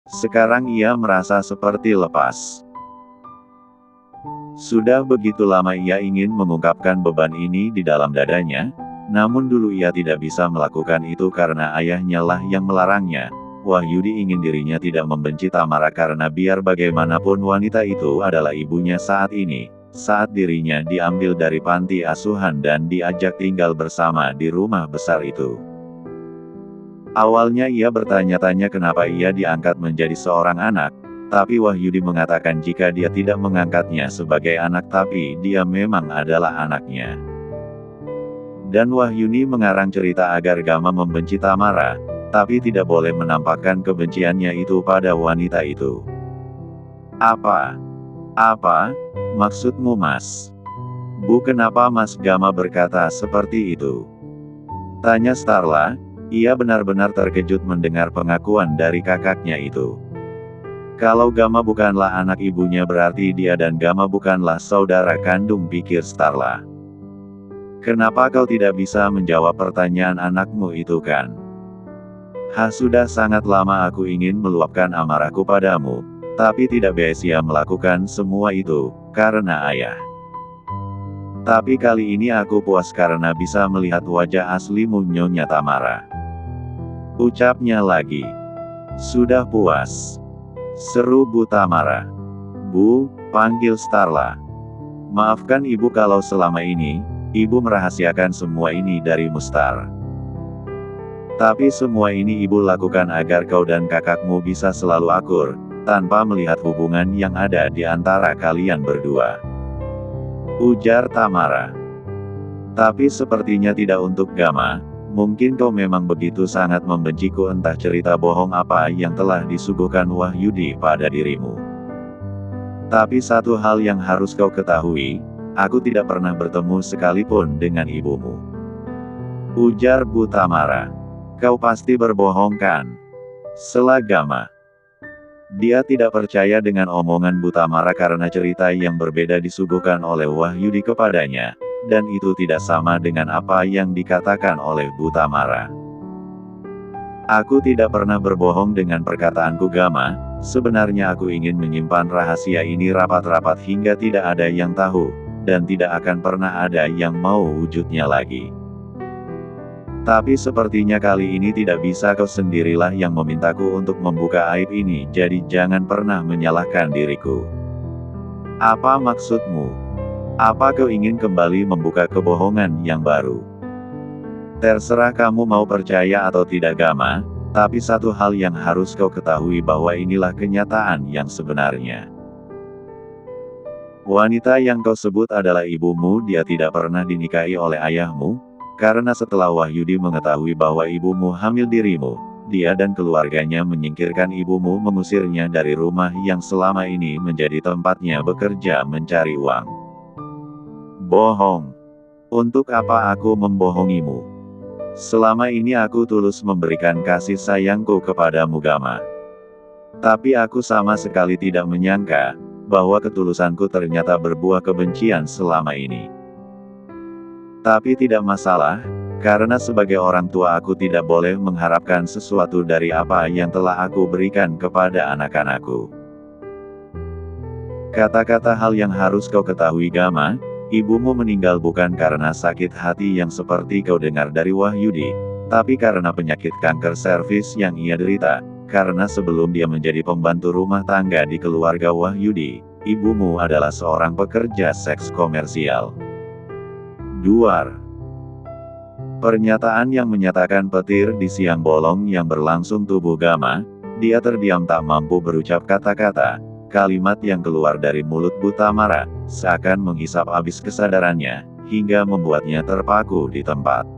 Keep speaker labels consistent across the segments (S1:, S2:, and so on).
S1: Sekarang ia merasa seperti lepas. Sudah begitu lama ia ingin mengungkapkan beban ini di dalam dadanya, namun dulu ia tidak bisa melakukan itu karena ayahnya lah yang melarangnya. Wahyudi ingin dirinya tidak membenci Tamara karena biar bagaimanapun wanita itu adalah ibunya saat ini, saat dirinya diambil dari panti asuhan dan diajak tinggal bersama di rumah besar itu. Awalnya ia bertanya-tanya kenapa ia diangkat menjadi seorang anak, tapi Wahyudi mengatakan jika dia tidak mengangkatnya sebagai anak tapi dia memang adalah anaknya. Dan Wahyudi mengarang cerita agar Gama membenci Tamara, tapi tidak boleh menampakkan kebenciannya itu pada wanita itu. Apa maksudmu Mas? Bu, kenapa Mas Gama berkata seperti itu? Tanya Starla. Ia benar-benar terkejut mendengar pengakuan dari kakaknya itu. Kalau Gama bukanlah anak ibunya berarti dia dan Gama bukanlah saudara kandung, pikir Starla. Kenapa kau tidak bisa menjawab pertanyaan anakmu itu kan? Sudah sangat lama aku ingin meluapkan amarahku padamu, tapi tidak bisa melakukan semua itu, karena ayah. Tapi kali ini aku puas karena bisa melihat wajah aslimu Nyonya Tamara. Ucapnya lagi. Sudah puas? Seru Bu Tamara. Bu, panggil Starla. Maafkan ibu kalau selama ini, ibu merahasiakan semua ini dari Mustar. Tapi semua ini ibu lakukan agar kau dan kakakmu bisa selalu akur, tanpa melihat hubungan yang ada di antara kalian berdua. Ujar Tamara. Tapi sepertinya tidak untuk Gama, mungkin kau memang begitu sangat membenciku, entah cerita bohong apa yang telah disuguhkan Wahyudi pada dirimu. Tapi satu hal yang harus kau ketahui, aku tidak pernah bertemu sekalipun dengan ibumu. Ujar Bu Tamara. Kau pasti berbohong kan? Sela Gama. Dia tidak percaya dengan omongan Bu Tamara karena cerita yang berbeda disuguhkan oleh Wahyudi kepadanya, dan itu tidak sama dengan apa yang dikatakan oleh Bu Tamara. Aku tidak pernah berbohong dengan perkataanku Gama, sebenarnya aku ingin menyimpan rahasia ini rapat-rapat hingga tidak ada yang tahu, dan tidak akan pernah ada yang mau wujudnya lagi. Tapi sepertinya kali ini tidak bisa, kau sendirilah yang memintaku untuk membuka aib ini, jadi jangan pernah menyalahkan diriku. Apa maksudmu? Apa kau ingin kembali membuka kebohongan yang baru? Terserah kamu mau percaya atau tidak Gama, tapi satu hal yang harus kau ketahui bahwa inilah kenyataan yang sebenarnya. Wanita yang kau sebut adalah ibumu, dia tidak pernah dinikahi oleh ayahmu. Karena setelah Wahyudi mengetahui bahwa ibumu hamil dirimu, dia dan keluarganya menyingkirkan ibumu, mengusirnya dari rumah yang selama ini menjadi tempatnya bekerja mencari uang. Bohong. Untuk apa aku membohongimu? Selama ini aku tulus memberikan kasih sayangku kepadamu Gama. Tapi aku sama sekali tidak menyangka, bahwa ketulusanku ternyata berbuah kebencian selama ini. Tapi tidak masalah, karena sebagai orang tua aku tidak boleh mengharapkan sesuatu dari apa yang telah aku berikan kepada anak-anakku. Kata-kata hal yang harus kau ketahui Gama, ibumu meninggal bukan karena sakit hati yang seperti kau dengar dari Wahyudi, tapi karena penyakit kanker servis yang ia derita, karena sebelum dia menjadi pembantu rumah tangga di keluarga Wahyudi, ibumu adalah seorang pekerja seks komersial. Duar. Pernyataan yang menyatakan petir di siang bolong yang berlangsung tubuh Gama, dia terdiam tak mampu berucap kata-kata, kalimat yang keluar dari mulut Bu Tamara, seakan menghisap habis kesadarannya, hingga membuatnya terpaku di tempat.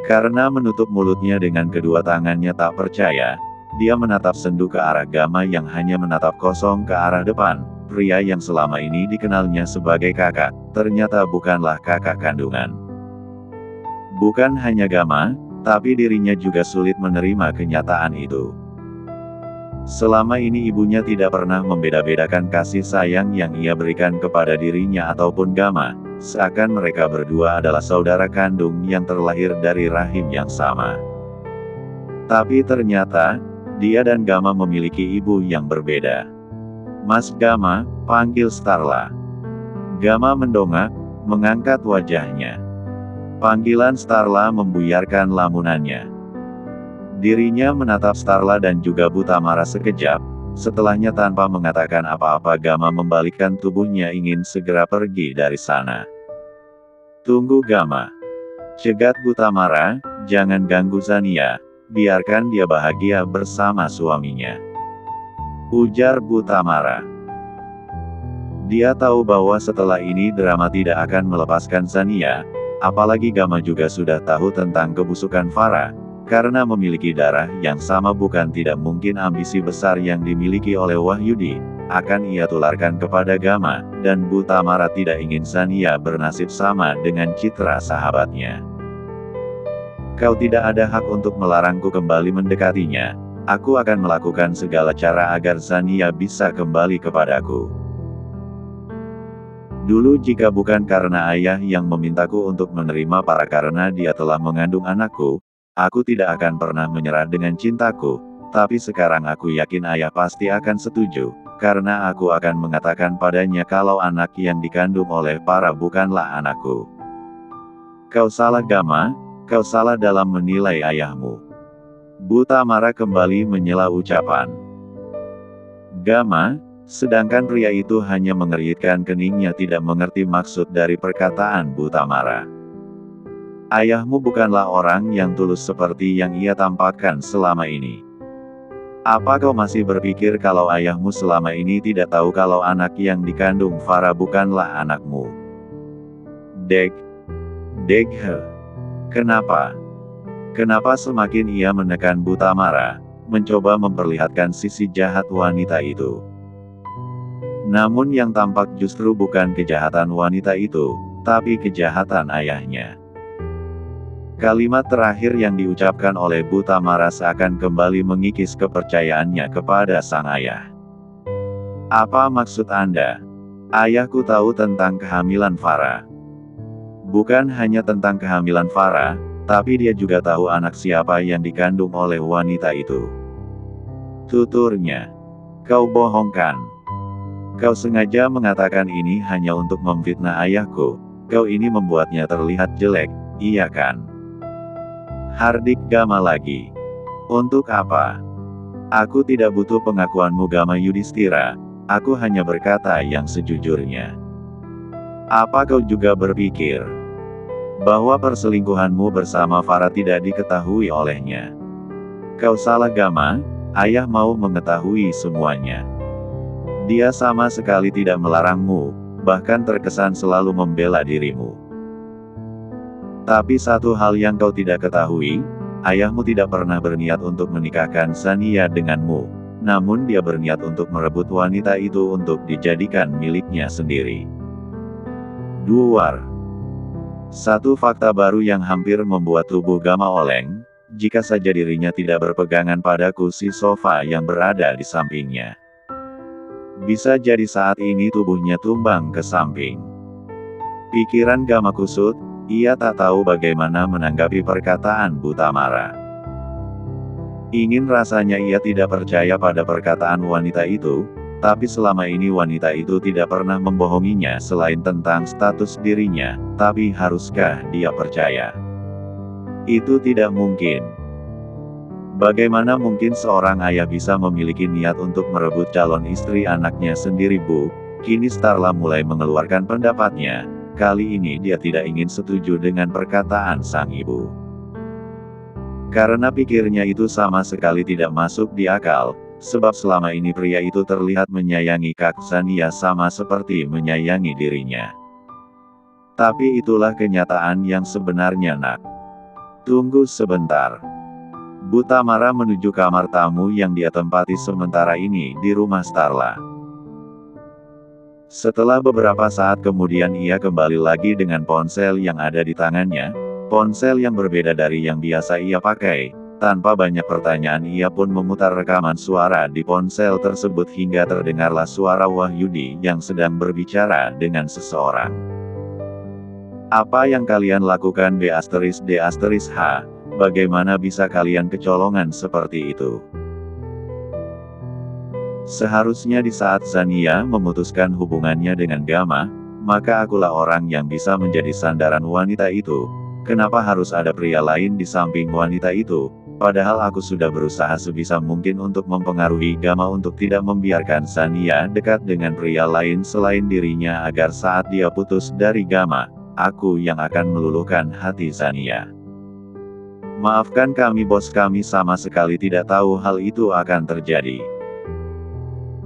S1: Karena menutup mulutnya dengan kedua tangannya tak percaya, dia menatap sendu ke arah Gama yang hanya menatap kosong ke arah depan. Pria yang selama ini dikenalnya sebagai kakak, ternyata bukanlah kakak kandungan. Bukan hanya Gama, tapi dirinya juga sulit menerima kenyataan itu. Selama ini ibunya tidak pernah membeda-bedakan kasih sayang yang ia berikan kepada dirinya ataupun Gama, seakan mereka berdua adalah saudara kandung yang terlahir dari rahim yang sama. Tapi ternyata, Dia dan Gama memiliki ibu yang berbeda. Mas Gama, panggil Starla. Gama mendongak, mengangkat wajahnya. Panggilan Starla membuyarkan lamunannya. Dirinya menatap Starla dan juga Butamara sekejap, setelahnya tanpa mengatakan apa-apa Gama membalikkan tubuhnya ingin segera pergi dari sana. Tunggu Gama. Cegat Butamara, jangan ganggu Zania, biarkan dia bahagia bersama suaminya. Ujar Butamara. Dia tahu bahwa setelah ini drama tidak akan melepaskan Zania, apalagi Gama juga sudah tahu tentang kebusukan Farah, karena memiliki darah yang sama bukan tidak mungkin ambisi besar yang dimiliki oleh Wahyudi akan ia tularkan kepada Gama, dan Butamara tidak ingin Zania bernasib sama dengan Citra sahabatnya. Kau tidak ada hak untuk melarangku kembali mendekatinya. Aku akan melakukan segala cara agar Zania bisa kembali kepadaku. Dulu jika bukan karena ayah yang memintaku untuk menerima Farah karena dia telah mengandung anakku, aku tidak akan pernah menyerah dengan cintaku, tapi sekarang aku yakin ayah pasti akan setuju, karena aku akan mengatakan padanya kalau anak yang dikandung oleh Farah bukanlah anakku. Kau salah Gama, kau salah dalam menilai ayahmu. Butamara kembali menyela ucapan Gama, sedangkan pria itu hanya mengeritkan keningnya tidak mengerti maksud dari perkataan Butamara. Ayahmu bukanlah orang yang tulus seperti yang ia tampakkan selama ini. Apa kau masih berpikir kalau ayahmu selama ini tidak tahu kalau anak yang dikandung Farah bukanlah anakmu? Deg. Kenapa? Kenapa semakin ia menekan Butamara, mencoba memperlihatkan sisi jahat wanita itu? Namun yang tampak justru bukan kejahatan wanita itu, tapi kejahatan ayahnya. Kalimat terakhir yang diucapkan oleh Butamara seakan kembali mengikis kepercayaannya kepada sang ayah. Apa maksud Anda? Ayahku tahu tentang kehamilan Farah. Bukan hanya tentang kehamilan Farah, tapi dia juga tahu anak siapa yang dikandung oleh wanita itu. Tuturnya. Kau bohongkan. Kau sengaja mengatakan ini hanya untuk memfitnah ayahku. Kau ini membuatnya terlihat jelek, iya kan? Hardik Gama lagi. Untuk apa? Aku tidak butuh pengakuanmu Gama Yudhistira. Aku hanya berkata yang sejujurnya. Apa kau juga berpikir bahwa perselingkuhanmu bersama Farah tidak diketahui olehnya? Kau salah Gama, ayah mau mengetahui semuanya. Dia sama sekali tidak melarangmu, bahkan terkesan selalu membela dirimu. Tapi satu hal yang kau tidak ketahui, ayahmu tidak pernah berniat untuk menikahkan Zania denganmu, namun dia berniat untuk merebut wanita itu untuk dijadikan miliknya sendiri. Duar. Satu fakta baru yang hampir membuat tubuh Gama oleng, jika saja dirinya tidak berpegangan pada kursi sofa yang berada di sampingnya. Bisa jadi saat ini tubuhnya tumbang ke samping. Pikiran Gama kusut, ia tak tahu bagaimana menanggapi perkataan Butamara. Ingin rasanya ia tidak percaya pada perkataan wanita itu, tapi selama ini wanita itu tidak pernah membohonginya selain tentang status dirinya, tapi haruskah dia percaya? Itu tidak mungkin. Bagaimana mungkin seorang ayah bisa memiliki niat untuk merebut calon istri anaknya sendiri Bu? Kini Starla mulai mengeluarkan pendapatnya, kali ini dia tidak ingin setuju dengan perkataan sang ibu. Karena pikirnya itu sama sekali tidak masuk di akal, sebab selama ini pria itu terlihat menyayangi Kak Zania sama seperti menyayangi dirinya. Tapi itulah kenyataan yang sebenarnya nak. Tunggu sebentar. Butamara menuju kamar tamu yang dia tempati sementara ini di rumah Starla. Setelah beberapa saat kemudian ia kembali lagi dengan ponsel yang ada di tangannya, ponsel yang berbeda dari yang biasa ia pakai. Tanpa banyak pertanyaan ia pun memutar rekaman suara di ponsel tersebut hingga terdengarlah suara Wahyudi yang sedang berbicara dengan seseorang. Apa yang kalian lakukan B*D*H? Bagaimana bisa kalian kecolongan seperti itu? Seharusnya di saat Zania memutuskan hubungannya dengan Gama, maka akulah orang yang bisa menjadi sandaran wanita itu. Kenapa harus ada pria lain di samping wanita itu? Padahal aku sudah berusaha sebisa mungkin untuk mempengaruhi Gama untuk tidak membiarkan Zania dekat dengan pria lain selain dirinya agar saat dia putus dari Gama, aku yang akan meluluhkan hati Zania. Maafkan kami bos, kami sama sekali tidak tahu hal itu akan terjadi.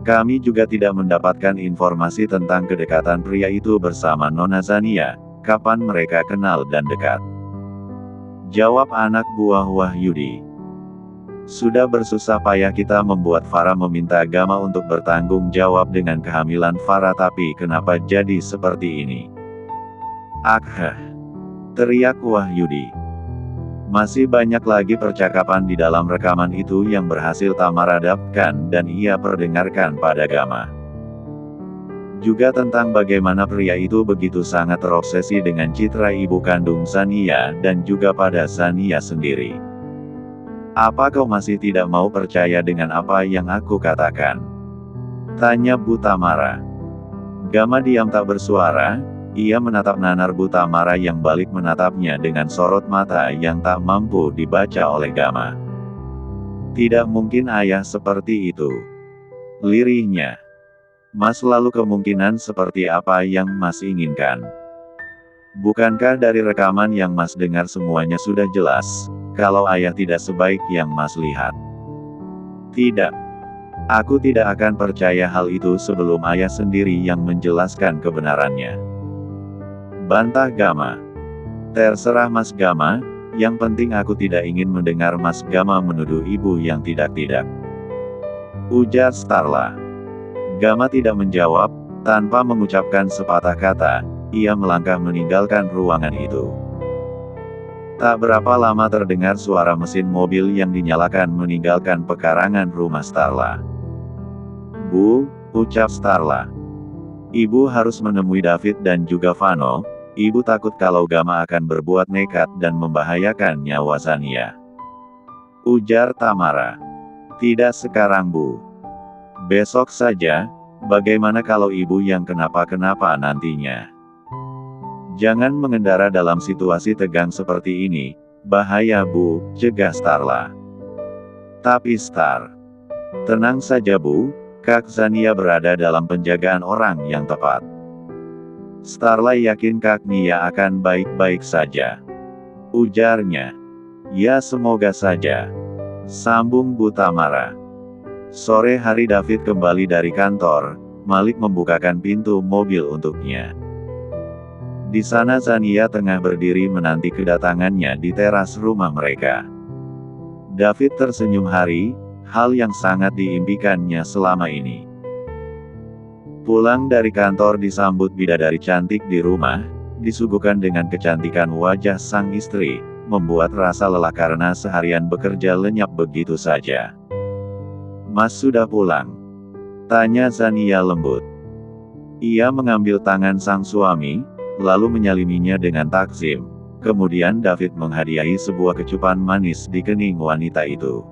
S1: Kami juga tidak mendapatkan informasi tentang kedekatan pria itu bersama Nona Zania, kapan mereka kenal dan dekat. Jawab anak buah Wahyudi. Sudah bersusah payah kita membuat Farah meminta Gama untuk bertanggung jawab dengan kehamilan Farah, tapi kenapa jadi seperti ini? Akhah! Teriak Wahyudi. Masih banyak lagi percakapan di dalam rekaman itu yang berhasil Tamara dapatkan dan ia perdengarkan pada Gama. Juga tentang bagaimana pria itu begitu sangat terobsesi dengan citra ibu kandung Zania dan juga pada Zania sendiri. Apa kau masih tidak mau percaya dengan apa yang aku katakan? Tanya Bu Tamara. Gama diam tak bersuara. Ia menatap nanar Bu Tamara yang balik menatapnya dengan sorot mata yang tak mampu dibaca oleh Gama. Tidak mungkin ayah seperti itu. Lirihnya. Mas, lalu kemungkinan seperti apa yang Mas inginkan? Bukankah dari rekaman yang Mas dengar semuanya sudah jelas, kalau ayah tidak sebaik yang Mas lihat? Tidak. Aku tidak akan percaya hal itu sebelum ayah sendiri yang menjelaskan kebenarannya. Bantah Gama. Terserah Mas Gama, yang penting aku tidak ingin mendengar Mas Gama menuduh ibu yang tidak-tidak. Ujar Starla. Gama tidak menjawab, tanpa mengucapkan sepatah kata, ia melangkah meninggalkan ruangan itu. Tak berapa lama terdengar suara mesin mobil yang dinyalakan meninggalkan pekarangan rumah Starla. Bu, ucap Starla. Ibu harus menemui David dan juga Vano. Ibu takut kalau Gama akan berbuat nekat dan membahayakan nyawa Zania. Ujar Tamara. Tidak sekarang Bu. Besok saja, bagaimana kalau ibu yang kenapa-kenapa nantinya? Jangan mengendara dalam situasi tegang seperti ini, bahaya Bu, cegah Starla. Tapi Star. Tenang saja Bu, Kak Zania berada dalam penjagaan orang yang tepat. Starla yakin Kak Nia akan baik-baik saja. Ujarnya. Ya semoga saja. Sambung Bu Tamara. Sore hari David kembali dari kantor, Malik membukakan pintu mobil untuknya. Di sana Zania tengah berdiri menanti kedatangannya di teras rumah mereka. David tersenyum haru, hal yang sangat diimpikannya selama ini. Pulang dari kantor disambut bidadari cantik di rumah, disuguhkan dengan kecantikan wajah sang istri, membuat rasa lelah karena seharian bekerja lenyap begitu saja. Mas sudah pulang? Tanya Zania lembut. Ia mengambil tangan sang suami, lalu menyaliminya dengan takzim. Kemudian David menghadiahi sebuah kecupan manis di kening wanita itu.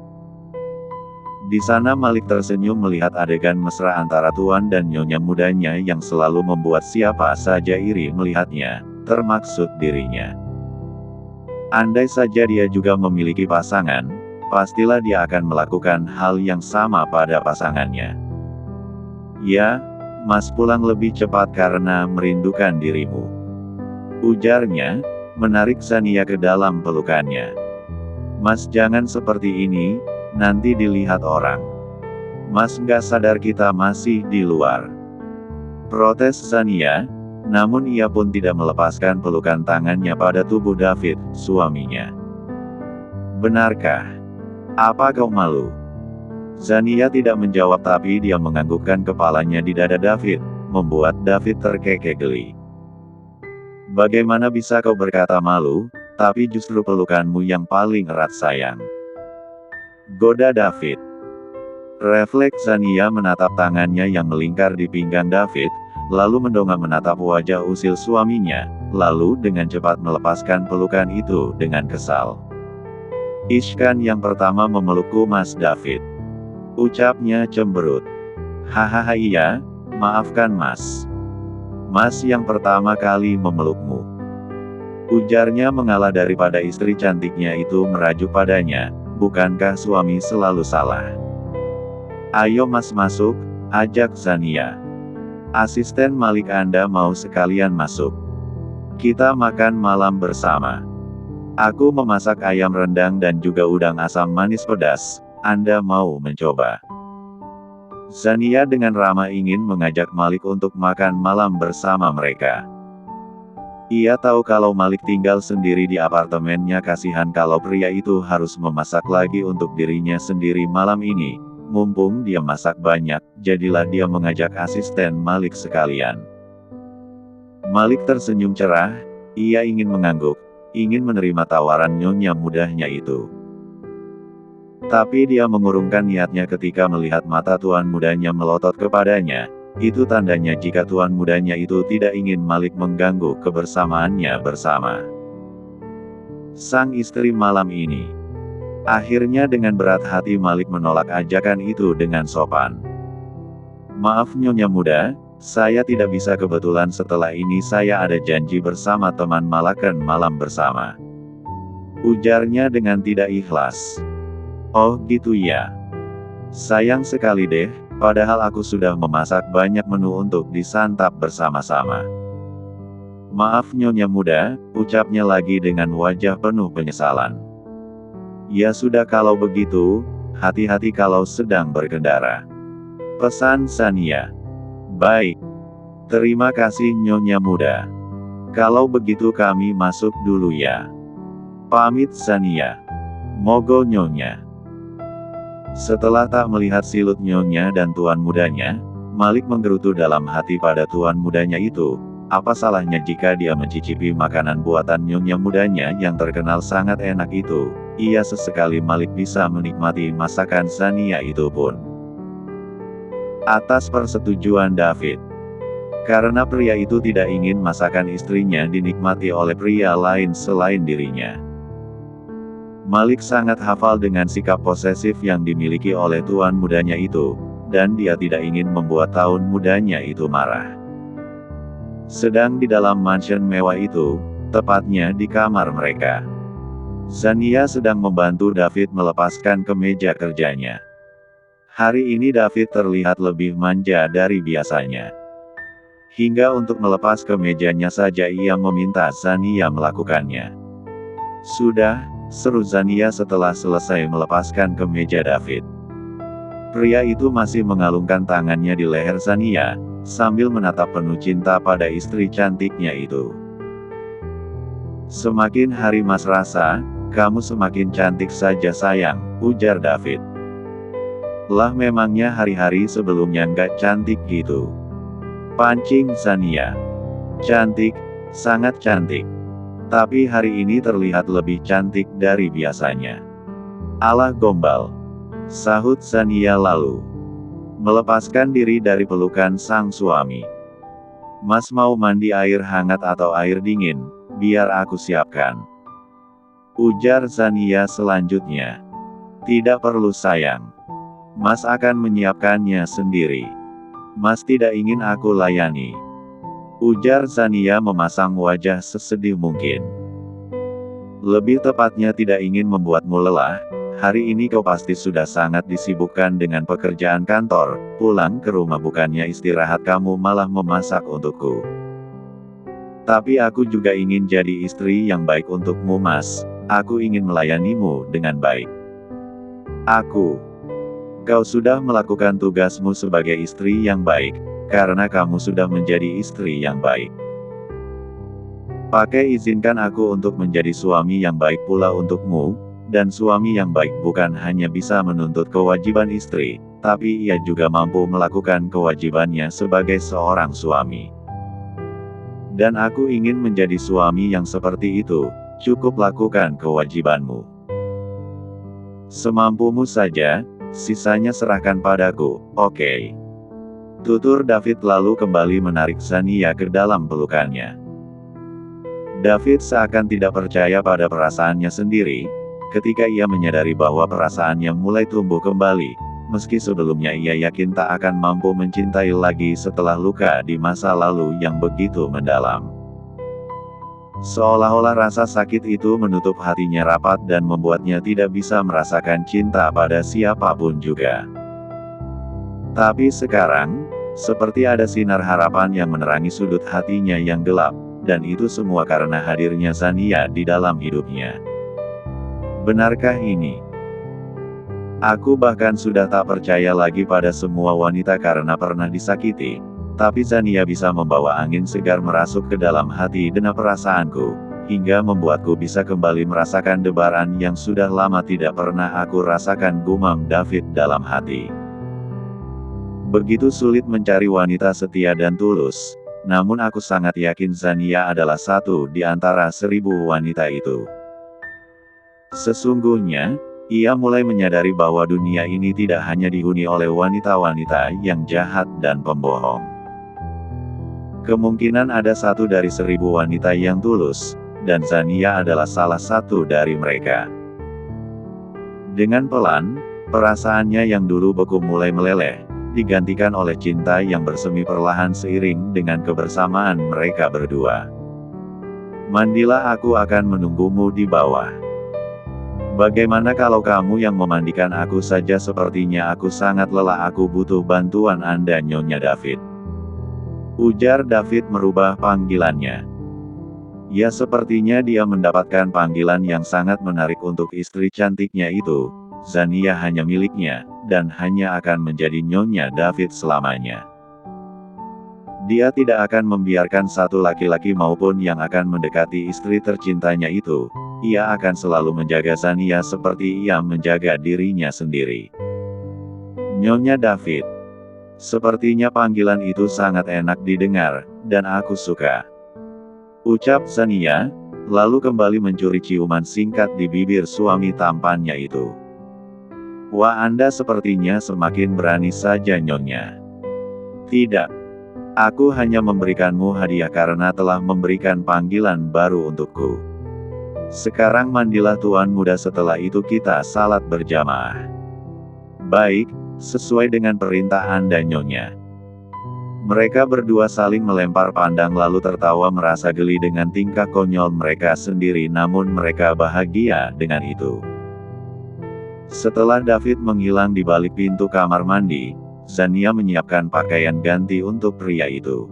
S1: Di sana Malik tersenyum melihat adegan mesra antara tuan dan nyonya mudanya yang selalu membuat siapa saja iri melihatnya, termaksud dirinya. Andai saja dia juga memiliki pasangan, pastilah dia akan melakukan hal yang sama pada pasangannya. Ya, Mas pulang lebih cepat karena merindukan dirimu. Ujarnya, menarik Zania ke dalam pelukannya. Mas jangan seperti ini, nanti dilihat orang. Mas nggak sadar kita masih di luar. Protes Zania, namun ia pun tidak melepaskan pelukan tangannya pada tubuh David, suaminya. Benarkah? Apa kau malu? Zania tidak menjawab tapi dia menganggukkan kepalanya di dada David, membuat David terkekeh geli. Bagaimana bisa kau berkata malu, tapi justru pelukanmu yang paling erat sayang? Goda David. Refleks Zania menatap tangannya yang melingkar di pinggang David, lalu mendongak menatap wajah usil suaminya, lalu dengan cepat melepaskan pelukan itu dengan kesal. Ishkan yang pertama memelukku Mas David. Ucapnya cemberut. Hahaha iya, maafkan Mas. Mas yang pertama kali memelukmu. Ujarnya mengalah daripada istri cantiknya itu merajuk padanya, bukankah suami selalu salah? Ayo Mas masuk, ajak Zania. Asisten Malik Anda mau sekalian masuk. Kita makan malam bersama. Aku memasak ayam rendang dan juga udang asam manis pedas, Anda mau mencoba? Zania dengan ramah ingin mengajak Malik untuk makan malam bersama mereka. Ia tahu kalau Malik tinggal sendiri di apartemennya, kasihan kalau pria itu harus memasak lagi untuk dirinya sendiri malam ini. Mumpung dia masak banyak, jadilah dia mengajak asisten Malik sekalian. Malik tersenyum cerah, ia ingin mengangguk, ingin menerima tawaran nyonya mudanya itu. Tapi dia mengurungkan niatnya ketika melihat mata tuan mudanya melotot kepadanya. Itu tandanya jika tuan mudanya itu tidak ingin Malik mengganggu kebersamaannya bersama sang istri malam ini. Akhirnya dengan berat hati Malik menolak ajakan itu dengan sopan. Maaf nyonya muda, saya tidak bisa, kebetulan setelah ini saya ada janji bersama teman makan malam bersama. Ujarnya dengan tidak ikhlas. Oh gitu ya. Sayang sekali deh, padahal aku sudah memasak banyak menu untuk disantap bersama-sama. Maaf nyonya muda, ucapnya lagi dengan wajah penuh penyesalan. Ya sudah kalau begitu, hati-hati kalau sedang berkendara. Pesan Zania. Baik. Terima kasih nyonya muda. Kalau begitu kami masuk dulu ya. Pamit Zania. Mogo nyonya. Setelah tak melihat silut nyonya dan tuan mudanya, Malik menggerutu dalam hati pada tuan mudanya itu. Apa salahnya jika dia mencicipi makanan buatan nyonya mudanya yang terkenal sangat enak itu? Ia sesekali Malik bisa menikmati masakan Zania itu pun. Atas persetujuan David. Karena pria itu tidak ingin masakan istrinya dinikmati oleh pria lain selain dirinya. Malik sangat hafal dengan sikap posesif yang dimiliki oleh tuan mudanya itu, dan dia tidak ingin membuat tuan mudanya itu marah. Sedang di dalam mansion mewah itu, tepatnya di kamar mereka, Zania sedang membantu David melepaskan kemeja kerjanya. Hari ini David terlihat lebih manja dari biasanya. Hingga untuk melepas kemejanya saja ia meminta Zania melakukannya. Sudah, seru Zania setelah selesai melepaskan kemeja David. Pria itu masih mengalungkan tangannya di leher Zania, sambil menatap penuh cinta pada istri cantiknya itu. Semakin hari Mas rasa, kamu semakin cantik saja sayang, ujar David. Lah memangnya hari-hari sebelumnya nggak cantik gitu? Pancing Zania. Cantik, sangat cantik. Tapi hari ini terlihat lebih cantik dari biasanya. Alah gombal, sahut Zania lalu melepaskan diri dari pelukan sang suami. Mas mau mandi air hangat atau air dingin? Biar aku siapkan, ujar Zania selanjutnya. Tidak perlu sayang. Mas akan menyiapkannya sendiri. Mas tidak ingin aku layani, ujar Zania memasang wajah sesedih mungkin. Lebih tepatnya tidak ingin membuatmu lelah. Hari ini kau pasti sudah sangat disibukkan dengan pekerjaan kantor. Pulang ke rumah bukannya istirahat kamu malah memasak untukku. Tapi aku juga ingin jadi istri yang baik untukmu Mas. Aku ingin melayanimu dengan baik. Kau sudah melakukan tugasmu sebagai istri yang baik, karena kamu sudah menjadi istri yang baik. Pakai izinkan aku untuk menjadi suami yang baik pula untukmu, dan suami yang baik bukan hanya bisa menuntut kewajiban istri, tapi ia juga mampu melakukan kewajibannya sebagai seorang suami. Dan aku ingin menjadi suami yang seperti itu. Cukup lakukan kewajibanmu semampumu saja, sisanya serahkan padaku, oke? Tutur David lalu kembali menarik Zania ke dalam pelukannya. David seakan tidak percaya pada perasaannya sendiri, ketika ia menyadari bahwa perasaannya mulai tumbuh kembali. meski sebelumnya ia yakin tak akan mampu mencintai lagi setelah luka di masa lalu yang begitu mendalam. Seolah-olah rasa sakit itu menutup hatinya rapat dan membuatnya tidak bisa merasakan cinta pada siapapun juga. Tapi sekarang, seperti ada sinar harapan yang menerangi sudut hatinya yang gelap, dan itu semua karena hadirnya Zania di dalam hidupnya. Benarkah ini? Aku bahkan sudah tak percaya lagi pada semua wanita karena pernah disakiti. Tapi Zania bisa membawa angin segar merasuk ke dalam hati dan perasaanku, hingga membuatku bisa kembali merasakan debaran yang sudah lama tidak pernah aku rasakan, gumam David dalam hati. Begitu sulit mencari wanita setia dan tulus, namun aku sangat yakin Zania adalah satu di antara 1000 wanita itu. Sesungguhnya, ia mulai menyadari bahwa dunia ini tidak hanya dihuni oleh wanita-wanita yang jahat dan pembohong. Kemungkinan ada 1 dari 1000 wanita yang tulus, dan Zania adalah salah satu dari mereka. Dengan pelan, perasaannya yang dulu beku mulai meleleh, digantikan oleh cinta yang bersemi perlahan seiring dengan kebersamaan mereka berdua. Mandilah, aku akan menunggumu di bawah. Bagaimana kalau kamu yang memandikan aku saja? Sepertinya aku sangat lelah, aku butuh bantuan Anda, Nyonya David. Ujar David merubah panggilannya. Ya, sepertinya dia mendapatkan panggilan yang sangat menarik untuk istri cantiknya itu. Zania hanya miliknya, dan hanya akan menjadi Nyonya David selamanya. Dia tidak akan membiarkan satu laki-laki maupun yang akan mendekati istri tercintanya itu. Ia akan selalu menjaga Zania seperti ia menjaga dirinya sendiri. Nyonya David. Sepertinya panggilan itu sangat enak didengar, dan aku suka. Ucap Zania, lalu kembali mencuri ciuman singkat di bibir suami tampannya itu. Wah, Anda sepertinya semakin berani saja, Nyonya. Tidak. Aku hanya memberikanmu hadiah karena telah memberikan panggilan baru untukku. Sekarang mandilah Tuan Muda, setelah itu kita salat berjamaah. Baik, sesuai dengan perintah Anda, Nyonya. Mereka berdua saling melempar pandang lalu tertawa merasa geli dengan tingkah konyol mereka sendiri, namun mereka bahagia dengan itu. Setelah David menghilang di balik pintu kamar mandi, Zania menyiapkan pakaian ganti untuk pria itu.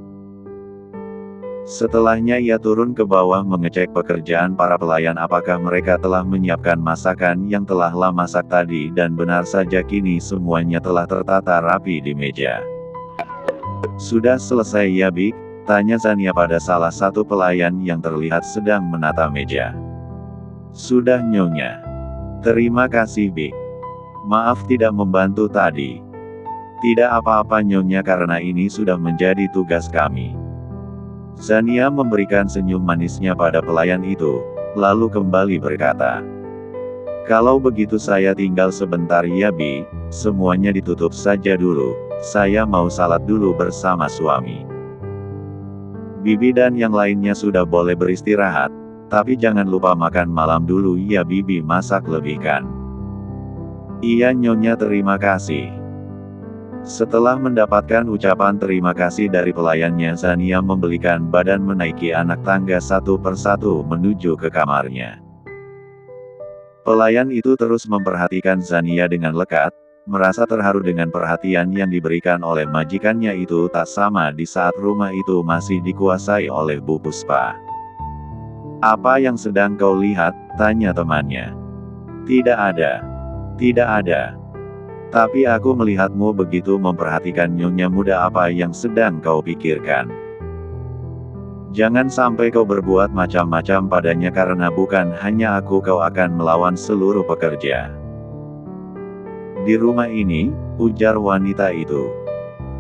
S1: Setelahnya ia turun ke bawah mengecek pekerjaan para pelayan, apakah mereka telah menyiapkan masakan yang telah lama masak tadi, dan benar saja kini semuanya telah tertata rapi di meja. Sudah selesai ya, Bik? Tanya Zania pada salah satu pelayan yang terlihat sedang menata meja. Sudah, Nyonya. Terima kasih, Bik. Maaf tidak membantu tadi. Tidak apa-apa, Nyonya, karena ini sudah menjadi tugas kami. Zania memberikan senyum manisnya pada pelayan itu, lalu kembali berkata, kalau begitu saya tinggal sebentar ya, Bi, semuanya ditutup saja dulu, saya mau salat dulu bersama suami. Bibi dan yang lainnya sudah boleh beristirahat, tapi jangan lupa makan malam dulu ya, Bibi masak lebihkan. Iya, Nyonya, terima kasih. Setelah mendapatkan ucapan terima kasih dari pelayannya, Zania membelikan badan menaiki anak tangga satu persatu menuju ke kamarnya. Pelayan itu terus memperhatikan Zania dengan lekat, merasa terharu dengan perhatian yang diberikan oleh majikannya itu tak sama di saat rumah itu masih dikuasai oleh Bu Puspa. Apa yang sedang kau lihat? Tanya temannya. Tidak ada. Tidak ada. Tapi aku melihatmu begitu memperhatikan Nyonya Muda, apa yang sedang kau pikirkan? Jangan sampai kau berbuat macam-macam padanya, karena bukan hanya aku, kau akan melawan seluruh pekerja di rumah ini, ujar wanita itu.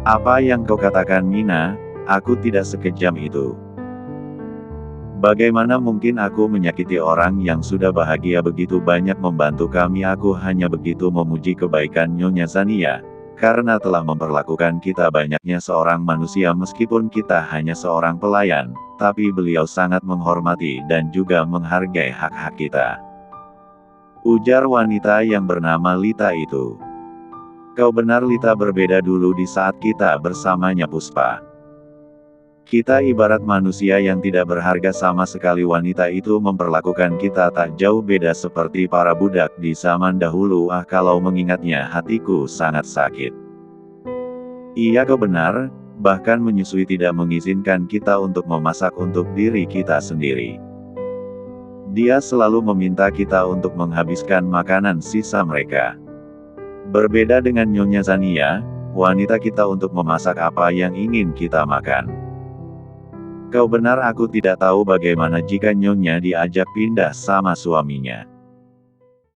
S1: Apa yang kau katakan, Mina? Aku tidak sekejam itu. Bagaimana mungkin aku menyakiti orang yang sudah bahagia begitu banyak membantu kami? Aku hanya begitu memuji kebaikan Nyonya Zania, karena telah memperlakukan kita banyaknya seorang manusia. Meskipun kita hanya seorang pelayan, tapi beliau sangat menghormati dan juga menghargai hak-hak kita. Ujar wanita yang bernama Lita itu. Kau benar Lita, berbeda dulu di saat kita bersamanya Puspa. Kita ibarat manusia yang tidak berharga sama sekali. Wanita itu memperlakukan kita tak jauh beda seperti para budak di zaman dahulu. Kalau mengingatnya hatiku sangat sakit. Iya, kau benar, bahkan menyusui tidak mengizinkan kita untuk memasak untuk diri kita sendiri. Dia selalu meminta kita untuk menghabiskan makanan sisa mereka. Berbeda dengan Nyonya Zania, wanita kita untuk memasak apa yang ingin kita makan. Kau benar, aku tidak tahu bagaimana jika Nyonya diajak pindah sama suaminya.